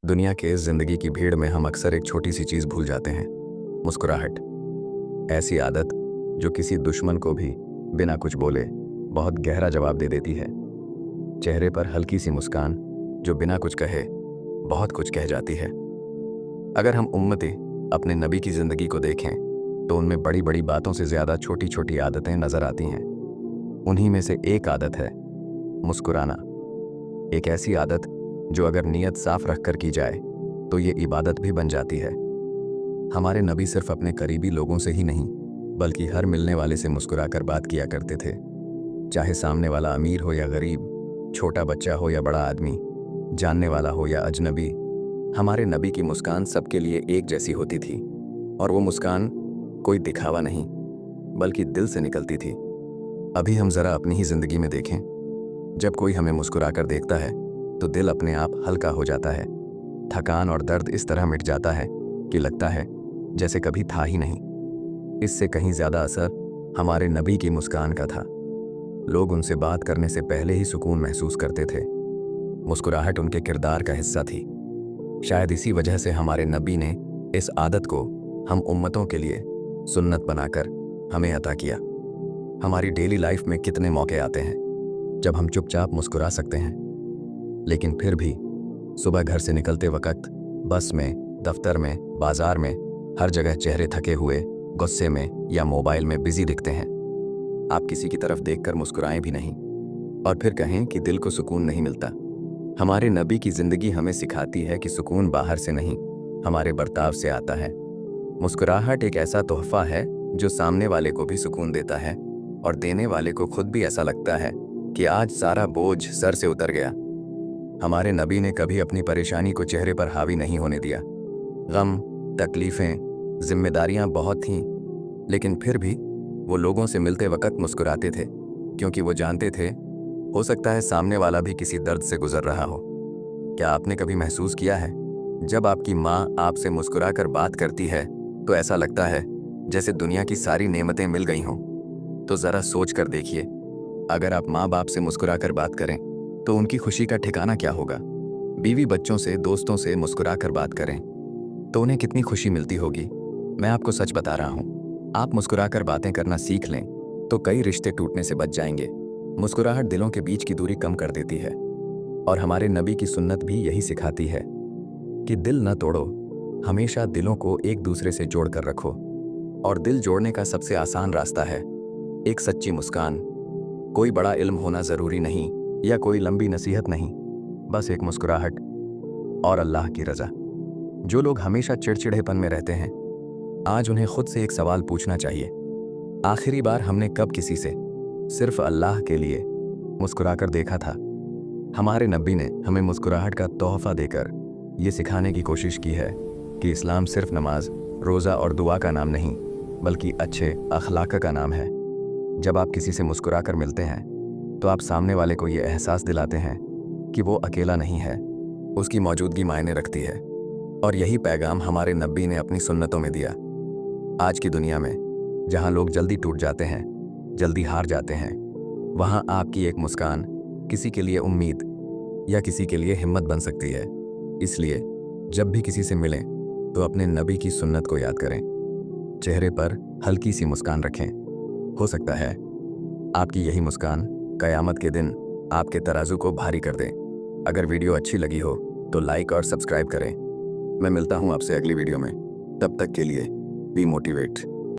दुनिया के इस जिंदगी की भीड़ में हम अक्सर एक छोटी सी चीज भूल जाते हैं, मुस्कुराहट। ऐसी आदत जो किसी दुश्मन को भी बिना कुछ बोले बहुत गहरा जवाब दे देती है। चेहरे पर हल्की सी मुस्कान जो बिना कुछ कहे बहुत कुछ कह जाती है। अगर हम उम्मती अपने नबी की जिंदगी को देखें तो उनमें बड़ी बड़ी बातों से ज्यादा छोटी छोटी आदतें नजर आती हैं। उन्हीं में से एक आदत है मुस्कुराना। एक ऐसी आदत जो अगर नीयत साफ रखकर की जाए तो ये इबादत भी बन जाती है। हमारे नबी सिर्फ अपने करीबी लोगों से ही नहीं बल्कि हर मिलने वाले से मुस्कुराकर बात किया करते थे। चाहे सामने वाला अमीर हो या गरीब, छोटा बच्चा हो या बड़ा आदमी, जानने वाला हो या अजनबी, हमारे नबी की मुस्कान सबके लिए एक जैसी होती थी। और वो मुस्कान कोई दिखावा नहीं बल्कि दिल से निकलती थी। अभी हम जरा अपनी ही जिंदगी में देखें, जब कोई हमें मुस्कुराकर देखता है तो दिल अपने आप हल्का हो जाता है। थकान और दर्द इस तरह मिट जाता है कि लगता है जैसे कभी था ही नहीं। इससे कहीं ज्यादा असर हमारे नबी की मुस्कान का था। लोग उनसे बात करने से पहले ही सुकून महसूस करते थे। मुस्कुराहट उनके किरदार का हिस्सा थी। शायद इसी वजह से हमारे नबी ने इस आदत को हम उम्मतों के लिए सुन्नत बनाकर हमें अता किया। हमारी डेली लाइफ में कितने मौके आते हैं जब हम चुपचाप मुस्कुरा सकते हैं, लेकिन फिर भी सुबह घर से निकलते वक्त, बस में, दफ्तर में, बाजार में, हर जगह चेहरे थके हुए, गुस्से में या मोबाइल में बिजी दिखते हैं। आप किसी की तरफ देखकर मुस्कुराएं भी नहीं और फिर कहें कि दिल को सुकून नहीं मिलता। हमारे नबी की जिंदगी हमें सिखाती है कि सुकून बाहर से नहीं, हमारे बर्ताव से आता है। मुस्कुराहट एक ऐसा तोहफा है जो सामने वाले को भी सुकून देता है और देने वाले को खुद भी ऐसा लगता है कि आज सारा बोझ सर से उतर गया। हमारे नबी ने कभी अपनी परेशानी को चेहरे पर हावी नहीं होने दिया। गम, तकलीफें, जिम्मेदारियां बहुत थीं, लेकिन फिर भी वो लोगों से मिलते वक्त मुस्कुराते थे, क्योंकि वो जानते थे हो सकता है सामने वाला भी किसी दर्द से गुजर रहा हो। क्या आपने कभी महसूस किया है जब आपकी माँ आपसे मुस्कुराकर बात करती है तो ऐसा लगता है जैसे दुनिया की सारी नेमतें मिल गई हों? तो जरा सोच कर देखिए, अगर आप माँ बाप से मुस्कुराकर बात करें तो उनकी खुशी का ठिकाना क्या होगा। बीवी बच्चों से, दोस्तों से मुस्कुराकर बात करें तो उन्हें कितनी खुशी मिलती होगी। मैं आपको सच बता रहा हूँ, आप मुस्कुराकर बातें करना सीख लें तो कई रिश्ते टूटने से बच जाएंगे। मुस्कुराहट दिलों के बीच की दूरी कम कर देती है और हमारे नबी की सुन्नत भी यही सिखाती है कि दिल न तोड़ो, हमेशा दिलों को एक दूसरे से जोड़ कर रखो। और दिल जोड़ने का सबसे आसान रास्ता है एक सच्ची मुस्कान। कोई बड़ा इल्म होना जरूरी नहीं या कोई लंबी नसीहत नहीं, बस एक मुस्कुराहट और अल्लाह की रजा। जो लोग हमेशा चिड़चिड़ेपन में रहते हैं, आज उन्हें खुद से एक सवाल पूछना चाहिए, आखिरी बार हमने कब किसी से सिर्फ अल्लाह के लिए मुस्कुराकर देखा था। हमारे नबी ने हमें मुस्कुराहट का तोहफा देकर ये सिखाने की कोशिश की है कि इस्लाम सिर्फ नमाज, रोज़ा और दुआ का नाम नहीं बल्कि अच्छे अखलाक का नाम है। जब आप किसी से मुस्कुराकर मिलते हैं तो आप सामने वाले को ये एहसास दिलाते हैं कि वो अकेला नहीं है, उसकी मौजूदगी मायने रखती है। और यही पैगाम हमारे नबी ने अपनी सुन्नतों में दिया। आज की दुनिया में जहाँ लोग जल्दी टूट जाते हैं, जल्दी हार जाते हैं, वहाँ आपकी एक मुस्कान किसी के लिए उम्मीद या किसी के लिए हिम्मत बन सकती है। इसलिए जब भी किसी से मिलें तो अपने नबी की सुन्नत को याद करें, चेहरे पर हल्की सी मुस्कान रखें। हो सकता है आपकी यही मुस्कान कयामत के दिन आपके तराजू को भारी कर दे। अगर वीडियो अच्छी लगी हो तो लाइक और सब्सक्राइब करें। मैं मिलता हूं आपसे अगली वीडियो में। तब तक के लिए बी मोटिवेट।